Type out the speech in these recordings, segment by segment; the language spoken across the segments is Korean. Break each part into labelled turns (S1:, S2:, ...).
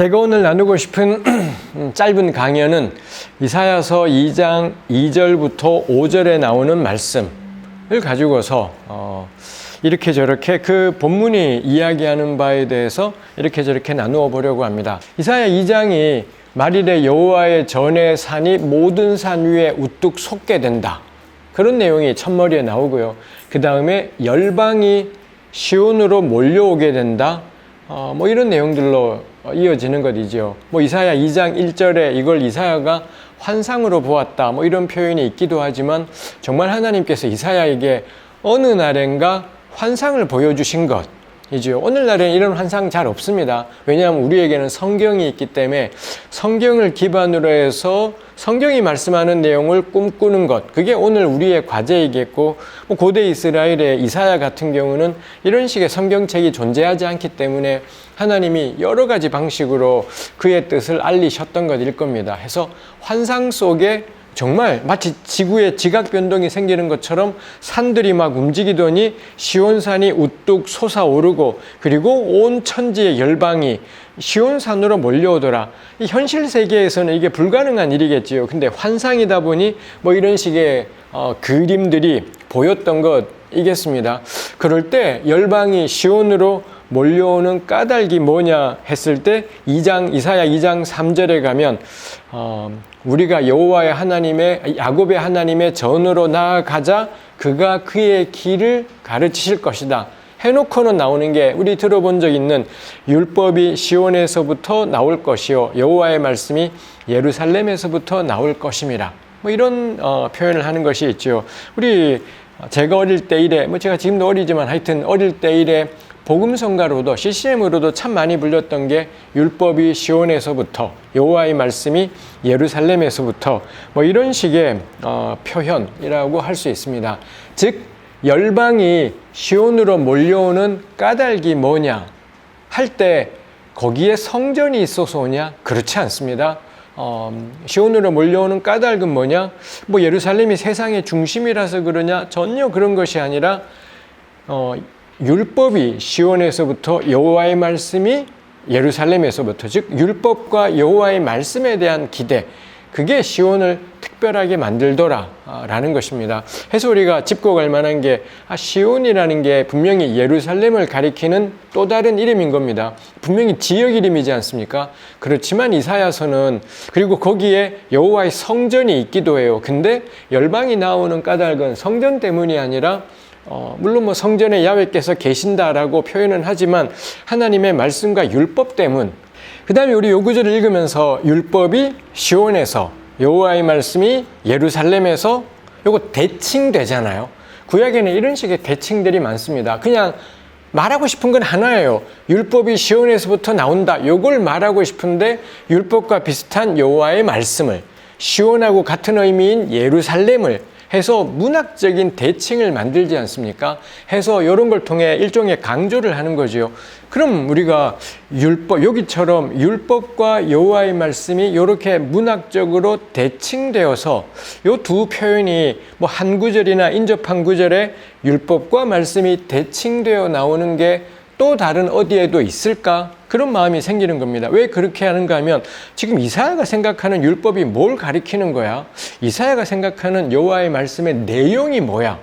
S1: 제가 오늘 나누고 싶은 짧은 강연은 이사야서 2장 2절부터 5절에 나오는 말씀을 가지고서 이렇게 저렇게 그 본문이 이야기하는 바에 대해서 이렇게 저렇게 나누어 보려고 합니다. 이사야 2장이 말일에 여호와의 전의 산이 모든 산 위에 우뚝 솟게 된다. 그런 내용이 첫머리에 나오고요. 그 다음에 열방이 시온으로 몰려오게 된다. 이런 내용들로 이어지는 것이죠. 이사야 2장 1절에 이걸 이사야가 환상으로 보았다. 이런 표현이 있기도 하지만 정말 하나님께서 이사야에게 어느 날엔가 환상을 보여주신 것이죠. 오늘날에는 이런 환상 잘 없습니다. 왜냐하면 우리에게는 성경이 있기 때문에 성경을 기반으로 해서 성경이 말씀하는 내용을 꿈꾸는 것, 그게 오늘 우리의 과제이겠고, 고대 이스라엘의 이사야 같은 경우는 이런 식의 성경책이 존재하지 않기 때문에 하나님이 여러 가지 방식으로 그의 뜻을 알리셨던 것일 겁니다. 해서 환상 속에 정말 마치 지구에 지각 변동이 생기는 것처럼 산들이 막 움직이더니 시온산이 우뚝 솟아오르고 그리고 온 천지의 열방이 시온산으로 몰려오더라. 이 현실 세계에서는 이게 불가능한 일이겠지요. 근데 환상이다 보니 이런 식의 그림들이 보였던 것이겠습니다. 그럴 때 열방이 시온으로 몰려오는 까닭이 뭐냐 했을 때 이사야 2장 3절에 가면 우리가 여호와의 하나님의 야곱의 하나님의 전으로 나아가자 그가 그의 길을 가르치실 것이다 해놓고는 나오는 게 우리 들어본 적 있는 율법이 시온에서부터 나올 것이요 여호와의 말씀이 예루살렘에서부터 나올 것임이라 이런 표현을 하는 것이 있죠. 제가 어릴 때 이래 제가 지금도 어리지만 하여튼 어릴 때 이래 복음성가로도 CCM으로도 참 많이 불렸던 게 율법이 시온에서부터 여호와의 말씀이 예루살렘에서부터 이런 식의 표현이라고 할 수 있습니다. 즉 열방이 시온으로 몰려오는 까닭이 뭐냐 할 때 거기에 성전이 있어서 오냐? 그렇지 않습니다. 시온으로 몰려오는 까닭은 뭐냐? 예루살렘이 세상의 중심이라서 그러냐? 전혀 그런 것이 아니라 율법이 시온에서부터 여호와의 말씀이 예루살렘에서부터 즉 율법과 여호와의 말씀에 대한 기대 그게 시온을 특별하게 만들더라 라는 것입니다. 해서 우리가 짚고 갈 만한 게 시온이라는 게 분명히 예루살렘을 가리키는 또 다른 이름인 겁니다. 분명히 지역 이름이지 않습니까? 그렇지만 이사야서는 그리고 거기에 여호와의 성전이 있기도 해요. 근데 열방이 나오는 까닭은 성전 때문이 아니라 물론 성전에 야훼께서 계신다라고 표현은 하지만 하나님의 말씀과 율법 때문 그 다음에 우리 요 구절을 읽으면서 율법이 시온에서 여호와의 말씀이 예루살렘에서 요거 대칭되잖아요. 구약에는 이런 식의 대칭들이 많습니다. 그냥 말하고 싶은 건 하나예요. 율법이 시온에서부터 나온다. 요걸 말하고 싶은데 율법과 비슷한 여호와의 말씀을 시온하고 같은 의미인 예루살렘을 해서 문학적인 대칭을 만들지 않습니까? 해서 이런 걸 통해 일종의 강조를 하는 거죠. 그럼 우리가 여기처럼 율법과 여호와의 말씀이 이렇게 문학적으로 대칭되어서 이 두 표현이 한 구절이나 인접한 구절에 율법과 말씀이 대칭되어 나오는 게 또 다른 어디에도 있을까? 그런 마음이 생기는 겁니다. 왜 그렇게 하는가 하면 지금 이사야가 생각하는 율법이 뭘 가리키는 거야? 이사야가 생각하는 여호와의 말씀의 내용이 뭐야?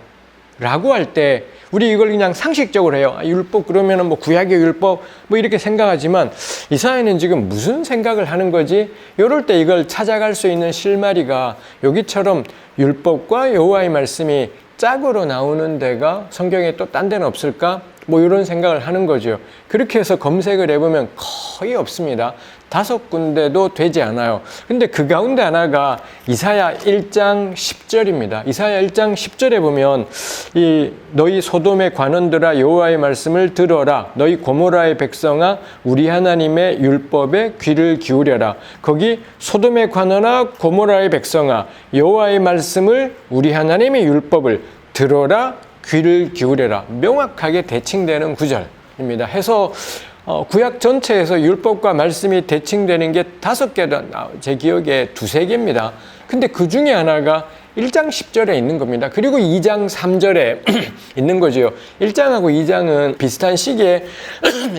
S1: 라고 할 때 우리 이걸 그냥 상식적으로 해요. 율법 그러면 구약의 율법 이렇게 생각하지만 이사야는 지금 무슨 생각을 하는 거지? 이럴 때 이걸 찾아갈 수 있는 실마리가 여기처럼 율법과 여호와의 말씀이 짝으로 나오는 데가 성경에 또 딴 데는 없을까? 이런 생각을 하는 거죠. 그렇게 해서 검색을 해보면 거의 없습니다. 5군데도 되지 않아요. 근데 그 가운데 하나가 이사야 1장 10절입니다. 이사야 1장 10절에 보면 너희 소돔의 관원들아 여호와의 말씀을 들어라. 너희 고모라의 백성아 우리 하나님의 율법에 귀를 기울여라. 거기 소돔의 관원아 고모라의 백성아 여호와의 말씀을 우리 하나님의 율법을 들어라. 귀를 기울여라. 명확하게 대칭되는 구절입니다. 해서 구약 전체에서 율법과 말씀이 대칭되는 게 5개다. 제 기억에 2-3개입니다. 근데 그 중에 하나가 1장 10절에 있는 겁니다. 그리고 2장 3절에 있는 거죠. 1장하고 2장은 비슷한 시기에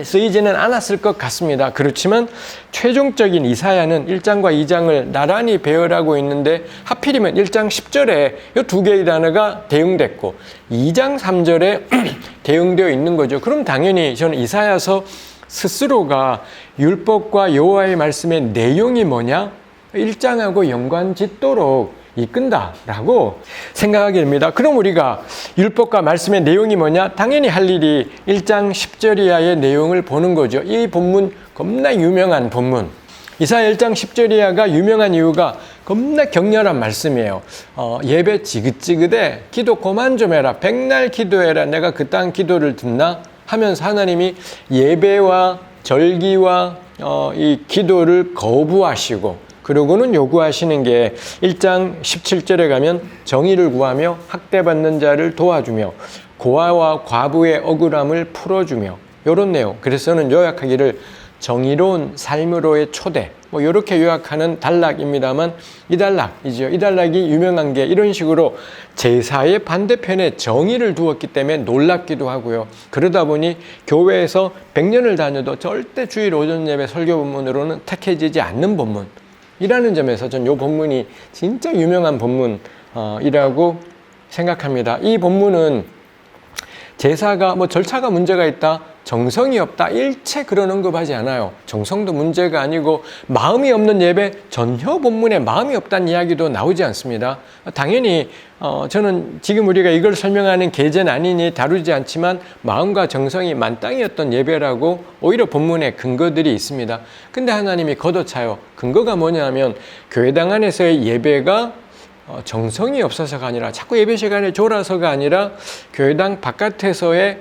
S1: 쓰이지는 않았을 것 같습니다. 그렇지만 최종적인 이사야는 1장과 2장을 나란히 배열하고 있는데 하필이면 1장 10절에 이 두 개의 단어가 대응됐고 2장 3절에 대응되어 있는 거죠. 그럼 당연히 저는 이사야서 스스로가 율법과 여호와의 말씀의 내용이 뭐냐? 1장하고 연관 짓도록 이끈다라고 생각하게 됩니다. 그럼 우리가 율법과 말씀의 내용이 뭐냐? 당연히 할 일이 1장 10절 이하의 내용을 보는 거죠. 이 본문 겁나 유명한 본문. 이사야 1장 10절 이하가 유명한 이유가 겁나 격렬한 말씀이에요. 예배 지긋지긋해. 기도 그만 좀 해라. 백날 기도해라. 내가 그딴 기도를 듣나? 하면서 하나님이 예배와 절기와 이 기도를 거부하시고 그러고는 요구하시는 게 1장 17절에 가면 정의를 구하며 학대받는 자를 도와주며 고아와 과부의 억울함을 풀어주며 이런 내용. 그래서는 요약하기를 정의로운 삶으로의 초대 이렇게 요약하는 단락입니다만 이 단락이죠. 이 단락이 유명한 게 이런 식으로 제사의 반대편에 정의를 두었기 때문에 놀랍기도 하고요. 그러다 보니 교회에서 100년을 다녀도 절대 주일 오전 예배 설교 본문으로는 택해지지 않는 본문이라는 점에서 전 이 본문이 진짜 유명한 본문이라고 생각합니다. 이 본문은 제사가 절차가 문제가 있다, 정성이 없다, 일체 그런 언급하지 않아요. 정성도 문제가 아니고 마음이 없는 예배, 전혀 본문에 마음이 없다는 이야기도 나오지 않습니다. 당연히 저는 지금 우리가 이걸 설명하는 계제는 아니니 다루지 않지만 마음과 정성이 만땅이었던 예배라고 오히려 본문에 근거들이 있습니다. 근데 하나님이 걷어차요. 근거가 뭐냐면 교회당 안에서의 예배가 정성이 없어서가 아니라 자꾸 예배 시간에 졸아서가 아니라 교회당 바깥에서의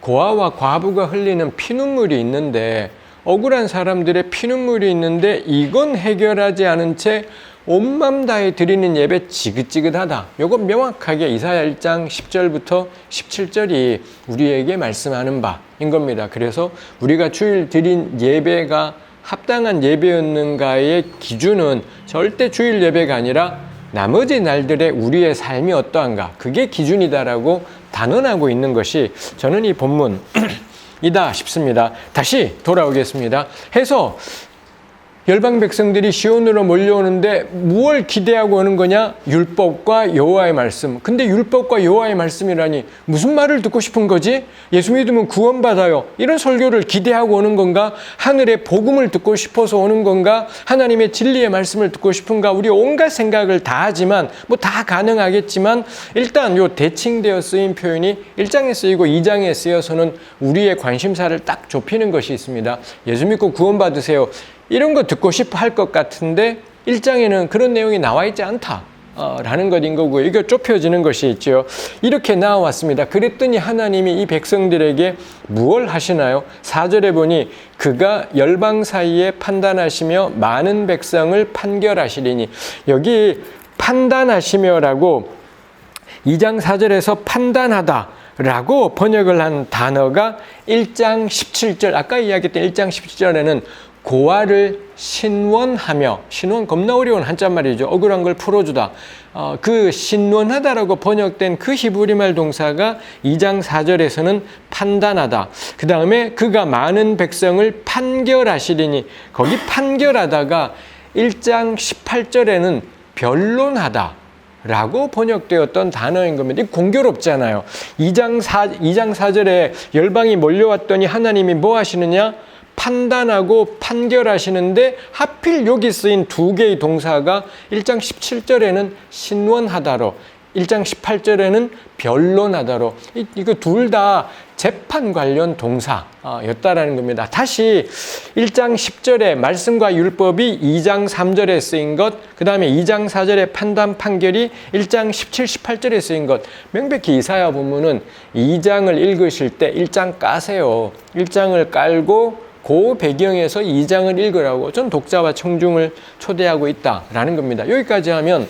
S1: 고아와 과부가 흘리는 피눈물이 있는데 억울한 사람들의 피눈물이 있는데 이건 해결하지 않은 채 온맘 다해 드리는 예배 지긋지긋하다. 이건 명확하게 이사야 1장 10절부터 17절이 우리에게 말씀하는 바인 겁니다. 그래서 우리가 주일 드린 예배가 합당한 예배였는가의 기준은 절대 주일 예배가 아니라 나머지 날들의 우리의 삶이 어떠한가 그게 기준이다라고 단언하고 있는 것이 저는 이 본문이다 싶습니다. 다시 돌아오겠습니다. 해서 열방 백성들이 시온으로 몰려오는데 무엇을 기대하고 오는 거냐? 율법과 여호와의 말씀. 근데 율법과 여호와의 말씀이라니 무슨 말을 듣고 싶은 거지? 예수 믿으면 구원받아요. 이런 설교를 기대하고 오는 건가? 하늘의 복음을 듣고 싶어서 오는 건가? 하나님의 진리의 말씀을 듣고 싶은가? 우리 온갖 생각을 다 하지만 다 가능하겠지만 일단 요 대칭되어 쓰인 표현이 1장에 쓰이고 2장에 쓰여서는 우리의 관심사를 딱 좁히는 것이 있습니다. 예수 믿고 구원받으세요. 이런 거 듣고 싶어 할 것 같은데 1장에는 그런 내용이 나와 있지 않다. 라는 것인 거고요. 이거 좁혀지는 것이 있죠. 이렇게 나와왔습니다. 그랬더니 하나님이 이 백성들에게 무엇을 하시나요? 4절에 보니 그가 열방 사이에 판단하시며 많은 백성을 판결하시리니 여기 판단하시며라고 2장 4절에서 판단하다 라고 번역을 한 단어가 1장 17절 아까 이야기했던 1장 17절에는 고아를 신원하며 신원 겁나 어려운 한자말이죠. 억울한 걸 풀어주다. 그 신원하다라고 번역된 그 히브리말 동사가 2장 4절에서는 판단하다. 그 다음에 그가 많은 백성을 판결하시리니 거기 판결하다가 1장 18절에는 변론하다. 라고 번역되었던 단어인 겁니다. 공교롭잖아요. 2장 4절에 열방이 몰려왔더니 하나님이 뭐 하시느냐? 판단하고 판결하시는데 하필 여기 쓰인 두 개의 동사가 1장 17절에는 신원하다로 1장 18절에는 변론하다로 이거 둘 다 재판 관련 동사였다라는 겁니다. 다시 1장 10절에 말씀과 율법이 2장 3절에 쓰인 것, 그 다음에 2장 4절에 판단 판결이 1장 17, 18절에 쓰인 것. 명백히 이사야 본문은 2장을 읽으실 때 1장 까세요. 1장을 깔고 그 배경에서 2장을 읽으라고 전 독자와 청중을 초대하고 있다라는 겁니다. 여기까지 하면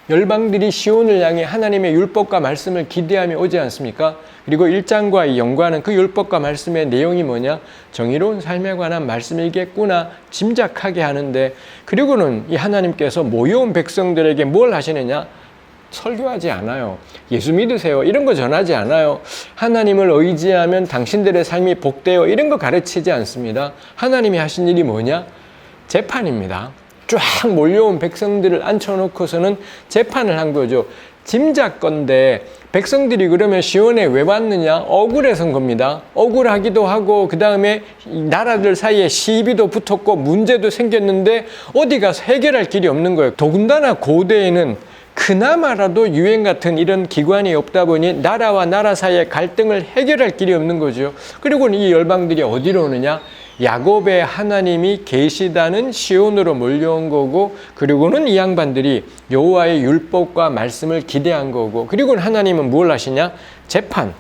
S1: 열방들이 시온을 향해 하나님의 율법과 말씀을 기대하며 오지 않습니까? 그리고 1장과의 연관은 그 율법과 말씀의 내용이 뭐냐? 정의로운 삶에 관한 말씀이겠구나 짐작하게 하는데 그리고는 이 하나님께서 모여온 백성들에게 뭘 하시느냐? 설교하지 않아요. 예수 믿으세요. 이런 거 전하지 않아요. 하나님을 의지하면 당신들의 삶이 복되어 이런 거 가르치지 않습니다. 하나님이 하신 일이 뭐냐? 재판입니다. 쫙 몰려온 백성들을 앉혀놓고서는 재판을 한 거죠. 짐작건데 백성들이 그러면 시온에 왜 왔느냐? 억울해서인 겁니다. 억울하기도 하고 그 다음에 나라들 사이에 시비도 붙었고 문제도 생겼는데 어디 가서 해결할 길이 없는 거예요. 더군다나 고대에는 그나마라도 유엔 같은 이런 기관이 없다 보니 나라와 나라 사이의 갈등을 해결할 길이 없는 거죠. 그리고 이 열방들이 어디로 오느냐? 야곱의 하나님이 계시다는 시온으로 몰려온 거고, 그리고는 이 양반들이 여호와의 율법과 말씀을 기대한 거고, 그리고는 하나님은 뭘 하시냐? 재판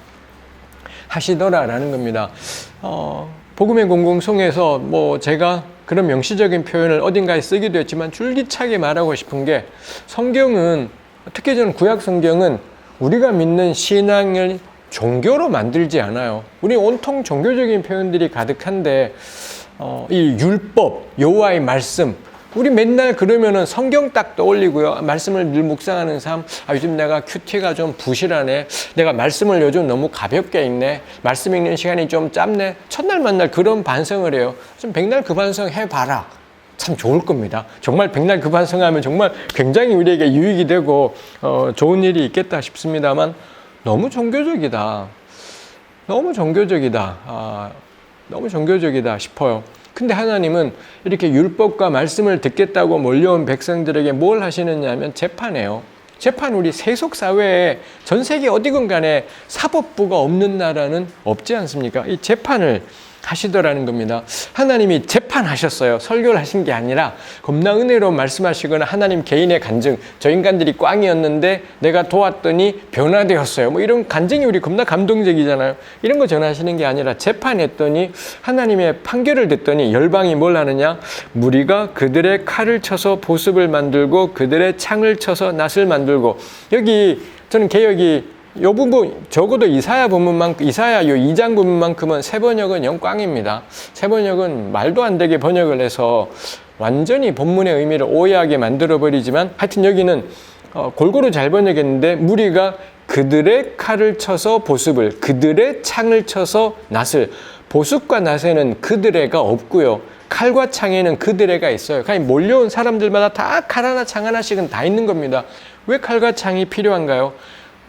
S1: 하시더라라는 겁니다. 복음의 공공송에서 제가 그런 명시적인 표현을 어딘가에 쓰기도 했지만 줄기차게 말하고 싶은 게, 성경은, 특히 저는 구약 성경은 우리가 믿는 신앙을 종교로 만들지 않아요. 우리 온통 종교적인 표현들이 가득한데 이 율법, 여호와의 말씀, 우리 맨날 그러면은 성경 딱 떠올리고요. 말씀을 늘 묵상하는 삶, 요즘 내가 큐티가 좀 부실하네. 내가 말씀을 요즘 너무 가볍게 읽네. 말씀 읽는 시간이 좀 짧네. 첫날 만날 그런 반성을 해요. 좀 백날 그 반성 해봐라. 참 좋을 겁니다. 정말 백날 그 반성하면 정말 굉장히 우리에게 유익이 되고 좋은 일이 있겠다 싶습니다만, 너무 종교적이다. 너무 종교적이다. 너무 종교적이다 싶어요. 근데 하나님은 이렇게 율법과 말씀을 듣겠다고 몰려온 백성들에게 뭘 하시느냐 하면 재판해요. 재판, 우리 세속사회에 전 세계 어디건 간에 사법부가 없는 나라는 없지 않습니까? 이 재판을 하시더라는 겁니다. 하나님이 재판하셨어요. 설교를 하신 게 아니라 겁나 은혜로 말씀하시거나 하나님 개인의 간증, 저 인간들이 꽝이었는데 내가 도왔더니 변화되었어요. 이런 간증이 우리 겁나 감동적이잖아요. 이런 거 전하시는 게 아니라 재판했더니 하나님의 판결을 듣더니 열방이 뭘 하느냐? 무리가 그들의 칼을 쳐서 보습을 만들고 그들의 창을 쳐서 낫을 만들고, 여기 저는 개역이 요 부분, 적어도 이사야 본문만큼, 이사야 요 2장 본문만큼은 새 번역은 영광입니다. 새 번역은 말도 안 되게 번역을 해서 완전히 본문의 의미를 오해하게 만들어버리지만, 하여튼 여기는 골고루 잘 번역했는데, 무리가 그들의 칼을 쳐서 보습을, 그들의 창을 쳐서 낫을, 보습과 낫에는 그들의가 없고요. 칼과 창에는 그들의가 있어요. 그러니까 몰려온 사람들마다 다 칼 하나 창 하나씩은 다 있는 겁니다. 왜 칼과 창이 필요한가요?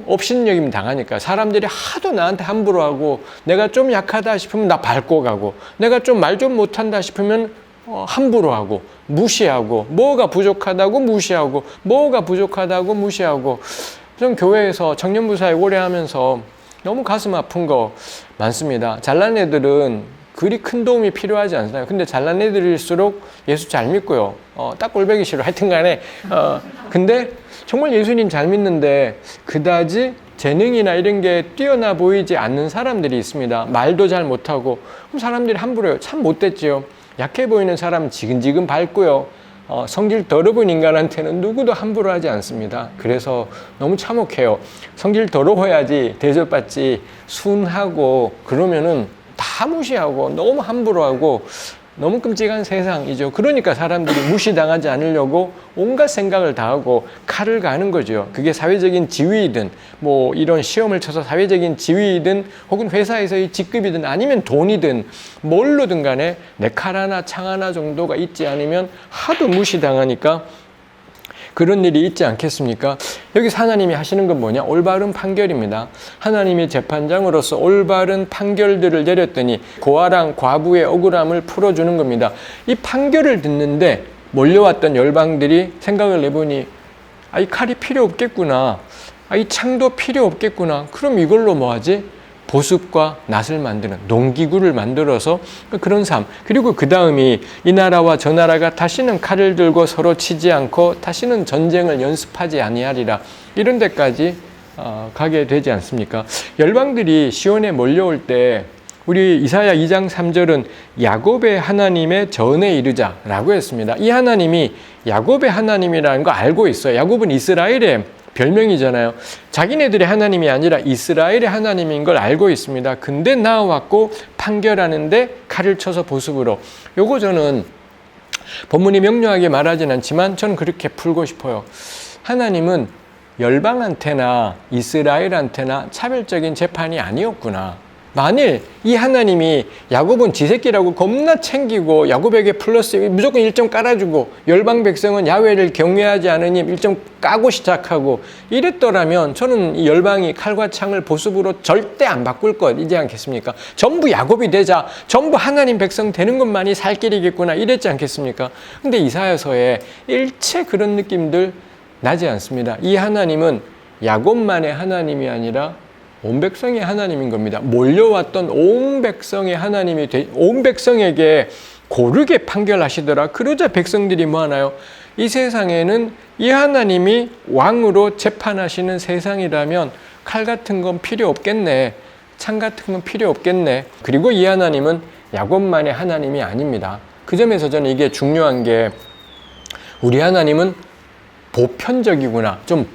S1: 업신여김 당하니까. 사람들이 하도 나한테 함부로 하고, 내가 좀 약하다 싶으면 나 밟고 가고, 내가 좀 말 좀 못한다 싶으면 함부로 하고 무시하고, 뭐가 부족하다고 무시하고, 뭐가 부족하다고 무시하고. 좀 교회에서 청년부사에 오래 하면서 너무 가슴 아픈 거 많습니다. 잘난 애들은 그리 큰 도움이 필요하지 않나요? 근데 잘난 애들일수록 예수 잘 믿고요. 딱 꼴보기 싫어. 하여튼 간에 근데 정말 예수님 잘 믿는데 그다지 재능이나 이런 게 뛰어나 보이지 않는 사람들이 있습니다. 말도 잘 못하고. 그럼 사람들이 함부로 해요. 참 못됐지요. 약해 보이는 사람 지근지근 밟고요. 성질 더러운 인간한테는 누구도 함부로 하지 않습니다. 그래서 너무 참혹해요. 성질 더러워야지 대접받지, 순하고 그러면은 다 무시하고 너무 함부로 하고 너무 끔찍한 세상이죠. 그러니까 사람들이 무시당하지 않으려고 온갖 생각을 다 하고 칼을 가는 거죠. 그게 사회적인 지위이든 이런 시험을 쳐서 사회적인 지위이든 혹은 회사에서의 직급이든 아니면 돈이든 뭘로든 간에 내 칼 하나 창 하나 정도가 있지 않으면 하도 무시당하니까 그런 일이 있지 않겠습니까? 여기서 하나님이 하시는 건 뭐냐? 올바른 판결입니다. 하나님이 재판장으로서 올바른 판결들을 내렸더니 고아랑 과부의 억울함을 풀어주는 겁니다. 이 판결을 듣는데 몰려왔던 열방들이 생각을 해보니 이 칼이 필요 없겠구나. 이 창도 필요 없겠구나. 그럼 이걸로 뭐 하지? 보습과 낫을 만드는 농기구를 만들어서 그런 삶. 그리고 그 다음이 이 나라와 저 나라가 다시는 칼을 들고 서로 치지 않고 다시는 전쟁을 연습하지 아니하리라. 이런 데까지 가게 되지 않습니까? 열방들이 시온에 몰려올 때 우리 이사야 2장 3절은 야곱의 하나님의 전에 이르자라고 했습니다. 이 하나님이 야곱의 하나님이라는 거 알고 있어요. 야곱은 이스라엘의 별명이잖아요. 자기네들의 하나님이 아니라 이스라엘의 하나님인 걸 알고 있습니다. 근데 나와왔고 판결하는데 칼을 쳐서 보습으로. 요거 저는 본문이 명료하게 말하진 않지만 저는 그렇게 풀고 싶어요. 하나님은 열방한테나 이스라엘한테나 차별적인 재판이 아니었구나. 만일 이 하나님이 야곱은 지 새끼라고 겁나 챙기고 야곱에게 플러스 무조건 1점 깔아주고 열방 백성은 야훼를 경외하지 않으니 1점 까고 시작하고 이랬더라면 저는 이 열방이 칼과 창을 보습으로 절대 안 바꿀 것이지 않겠습니까? 전부 야곱이 되자 전부 하나님 백성 되는 것만이 살 길이겠구나 이랬지 않겠습니까? 근데 이사야서에 일체 그런 느낌들 나지 않습니다. 이 하나님은 야곱만의 하나님이 아니라 온 백성의 하나님인 겁니다. 몰려왔던 온 백성의 하나님이 온 백성에게 고르게 판결하시더라. 그러자 백성들이 뭐 하나요? 이 세상에는 이 하나님이 왕으로 재판하시는 세상이라면 칼 같은 건 필요 없겠네. 창 같은 건 필요 없겠네. 그리고 이 하나님은 야곱만의 하나님이 아닙니다. 그 점에서 저는 이게 중요한 게 우리 하나님은 보편적이구나. 좀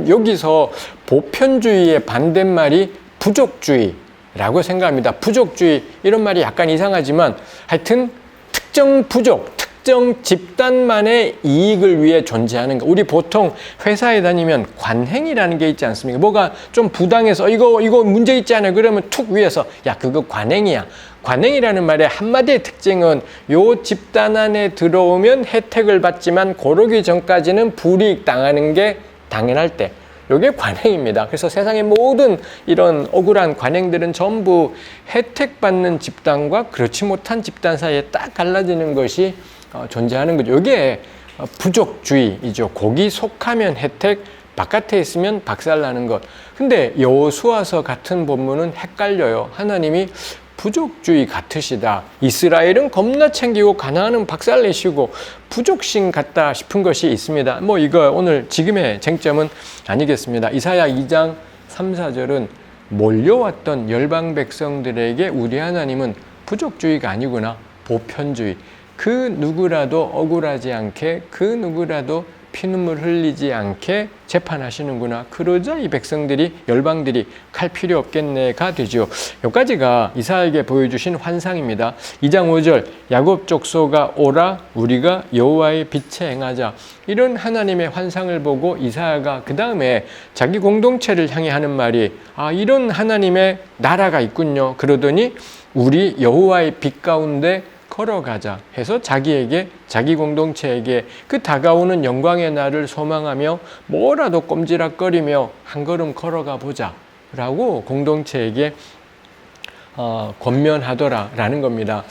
S1: 여기서 보편주의의 반대말이 부족주의라고 생각합니다. 부족주의, 이런 말이 약간 이상하지만 하여튼 특정 부족, 특정 집단만의 이익을 위해 존재하는 거. 우리 보통 회사에 다니면 관행이라는 게 있지 않습니까? 뭐가 좀 부당해서 이거 문제 있지 않아요? 그러면 툭 위에서 야, 그거 관행이야. 관행이라는 말의 한마디의 특징은 요 집단 안에 들어오면 혜택을 받지만 고르기 전까지는 불이익 당하는 게 당연할 때, 이게 관행입니다. 그래서 세상의 모든 이런 억울한 관행들은 전부 혜택받는 집단과 그렇지 못한 집단 사이에 딱 갈라지는 것이 존재하는 거죠. 이게 부족주의이죠. 거기 속하면 혜택, 바깥에 있으면 박살나는 것. 근데 여호수아서 같은 본문은 헷갈려요. 하나님이 부족주의 같으시다. 이스라엘은 겁나 챙기고 가나안은 박살내시고 부족신 같다 싶은 것이 있습니다. 뭐 이거 오늘 지금의 쟁점은 아니겠습니다. 이사야 2장 3, 4절은 몰려왔던 열방 백성들에게 우리 하나님은 부족주의가 아니구나. 보편주의. 그 누구라도 억울하지 않게, 그 누구라도 피눈물 흘리지 않게 재판하시는구나. 그러자 이 백성들이, 열방들이 칼 필요 없겠네가 되죠. 여기까지가 이사야에게 보여주신 환상입니다. 2장 5절 야곱 족속아 오라 우리가 여호와의 빛에 행하자. 이런 하나님의 환상을 보고 이사야가 그 다음에 자기 공동체를 향해 하는 말이 이런 하나님의 나라가 있군요. 그러더니 우리 여호와의 빛 가운데 걸어가자 해서 자기 공동체에게 그 다가오는 영광의 날을 소망하며 뭐라도 꼼지락거리며 한 걸음 걸어가 보자 라고 공동체에게 권면하더라라는 겁니다.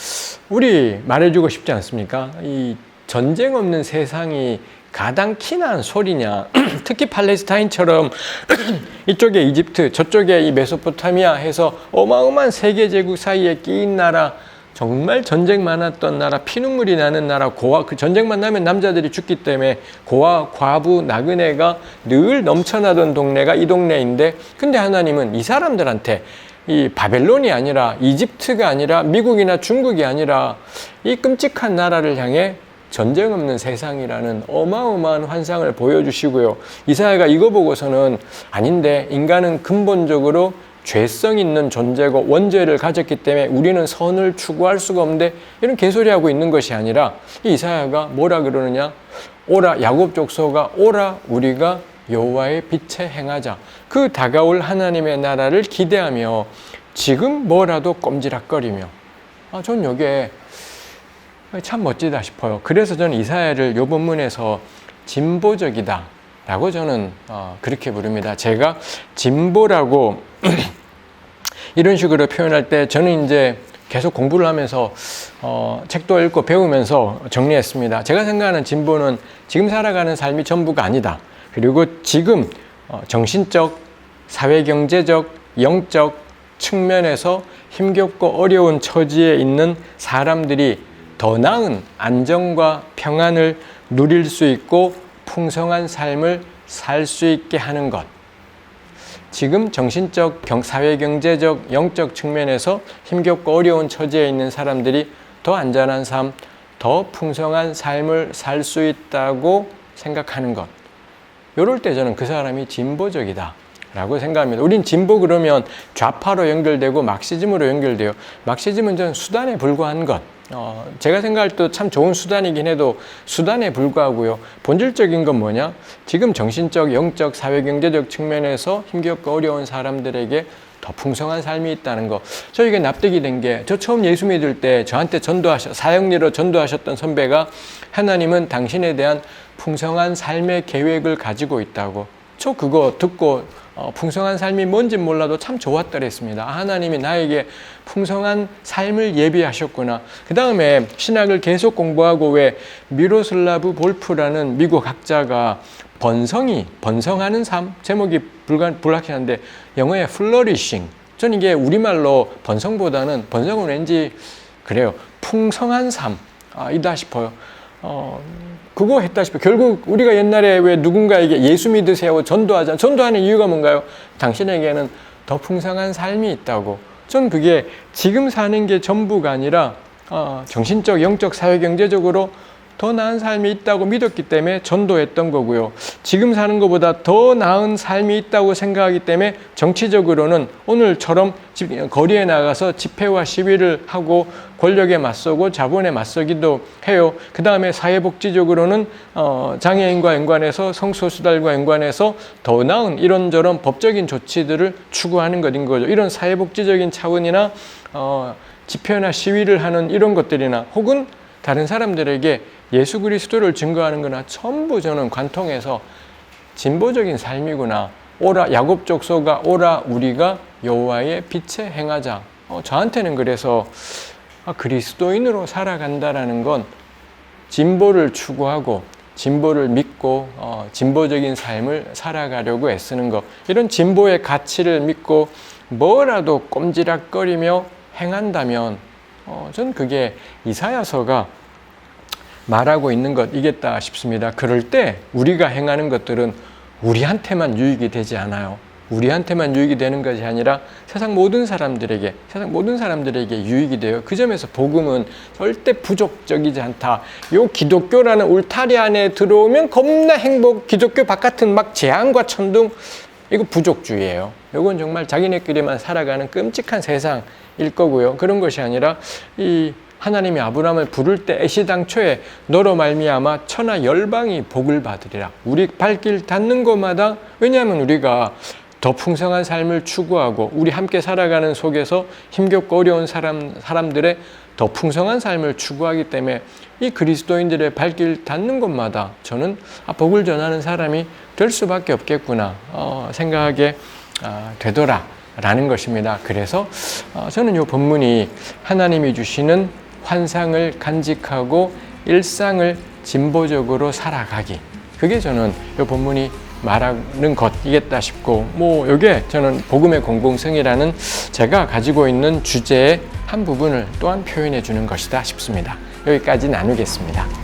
S1: 우리 말해주고 싶지 않습니까? 이 전쟁 없는 세상이 가당키나 소리냐. 특히 팔레스타인처럼 이쪽에 이집트 저쪽에 이 메소포타미아 해서 어마어마한 세계 제국 사이에 끼인 나라, 정말 전쟁 많았던 나라, 피눈물이 나는 나라, 그 전쟁만 나면 남자들이 죽기 때문에 고아, 과부, 나그네가 늘 넘쳐나던 동네가 이 동네인데, 근데 하나님은 이 사람들한테 이 바벨론이 아니라 이집트가 아니라 미국이나 중국이 아니라 이 끔찍한 나라를 향해 전쟁 없는 세상이라는 어마어마한 환상을 보여주시고요. 이사야가 이거 보고서는 아닌데 인간은 근본적으로 죄성 있는 존재고 원죄를 가졌기 때문에 우리는 선을 추구할 수가 없는데 이런 개소리하고 있는 것이 아니라 이사야가 뭐라 그러느냐. 오라 야곱 족속아 오라 우리가 여호와의 빛에 행하자. 그 다가올 하나님의 나라를 기대하며 지금 뭐라도 꼼지락거리며. 전 이게 참 멋지다 싶어요. 그래서 저는 이사야를 이 본문에서 진보적이다 라고 저는 그렇게 부릅니다. 제가 진보라고 이런 식으로 표현할 때 저는 이제 계속 공부를 하면서 책도 읽고 배우면서 정리했습니다. 제가 생각하는 진보는 지금 살아가는 삶이 전부가 아니다. 그리고 지금 정신적, 사회경제적, 영적 측면에서 힘겹고 어려운 처지에 있는 사람들이 더 나은 안정과 평안을 누릴 수 있고 풍성한 삶을 살 수 있게 하는 것. 지금 정신적, 사회경제적, 영적 측면에서 힘겹고 어려운 처지에 있는 사람들이 더 안전한 삶, 더 풍성한 삶을 살 수 있다고 생각하는 것. 이럴 때 저는 그 사람이 진보적이다 라고 생각합니다. 우린 진보 그러면 좌파로 연결되고 막시즘으로 연결돼요. 막시즘은 저는 수단에 불과한 것. 제가 생각할 때 참 좋은 수단이긴 해도 수단에 불과하고요. 본질적인 건 뭐냐? 지금 정신적, 영적, 사회경제적 측면에서 힘겹고 어려운 사람들에게 더 풍성한 삶이 있다는 거. 저 이게 납득이 된 게, 저 처음 예수 믿을 때 저한테 사형리로 전도하셨던 선배가 하나님은 당신에 대한 풍성한 삶의 계획을 가지고 있다고. 저 그거 듣고 풍성한 삶이 뭔지 몰라도 참 좋았더랬습니다. 하나님이 나에게 풍성한 삶을 예비하셨구나. 그 다음에 신학을 계속 공부하고 왜 미로슬라브 볼프라는 미국 학자가 번성하는 삶, 제목이 불확실한데 영어에 flourishing. 전 이게 우리말로 번성은 왠지 그래요. 풍성한 삶, 이다 싶어요. 그거 했다 싶어요. 결국 우리가 옛날에 왜 누군가에게 예수 믿으세요 전도하잖아요. 전도하는 이유가 뭔가요? 당신에게는 더 풍성한 삶이 있다고. 전 그게 지금 사는 게 전부가 아니라 정신적, 영적, 사회, 경제적으로 더 나은 삶이 있다고 믿었기 때문에 전도했던 거고요. 지금 사는 것보다 더 나은 삶이 있다고 생각하기 때문에 정치적으로는 오늘처럼 거리에 나가서 집회와 시위를 하고 권력에 맞서고 자본에 맞서기도 해요. 그 다음에 사회복지적으로는 장애인과 연관해서 성소수자들과 연관해서 더 나은 이런저런 법적인 조치들을 추구하는 것인 거죠. 이런 사회복지적인 차원이나 집회나 시위를 하는 이런 것들이나 혹은 다른 사람들에게 예수 그리스도를 증거하는 거나 전부 저는 관통해서 진보적인 삶이구나. 오라 야곱 족속아 오라 우리가 여호와의 빛에 행하자. 저한테는 그래서 그리스도인으로 살아간다라는 건 진보를 추구하고 진보를 믿고 진보적인 삶을 살아가려고 애쓰는 것. 이런 진보의 가치를 믿고 뭐라도 꼼지락거리며 행한다면 저는 그게 이사야서가 말하고 있는 것이겠다 싶습니다. 그럴 때 우리가 행하는 것들은 우리한테만 유익이 되지 않아요. 우리한테만 유익이 되는 것이 아니라 세상 모든 사람들에게 유익이 돼요. 그 점에서 복음은 절대 부족적이지 않다. 요 기독교라는 울타리 안에 들어오면 겁나 기독교 바깥은 막 재앙과 천둥, 이거 부족주의예요. 이건 정말 자기네끼리만 살아가는 끔찍한 세상일 거고요. 그런 것이 아니라 이 하나님이 아브라함을 부를 때 애시당초에 너로 말미암아 천하 열방이 복을 받으리라. 우리 발길 닿는 곳마다, 왜냐하면 우리가 더 풍성한 삶을 추구하고 우리 함께 살아가는 속에서 힘겹고 어려운 사람들의 더 풍성한 삶을 추구하기 때문에 이 그리스도인들의 발길 닿는 곳마다 저는 복을 전하는 사람이 될 수밖에 없겠구나 생각하게 되더라라는 것입니다. 그래서 저는 이 본문이 하나님이 주시는 환상을 간직하고 일상을 진보적으로 살아가기, 그게 저는 이 본문이 말하는 것이겠다 싶고, 이게 저는 복음의 공공성이라는 제가 가지고 있는 주제의 한 부분을 또한 표현해 주는 것이다 싶습니다. 여기까지 나누겠습니다.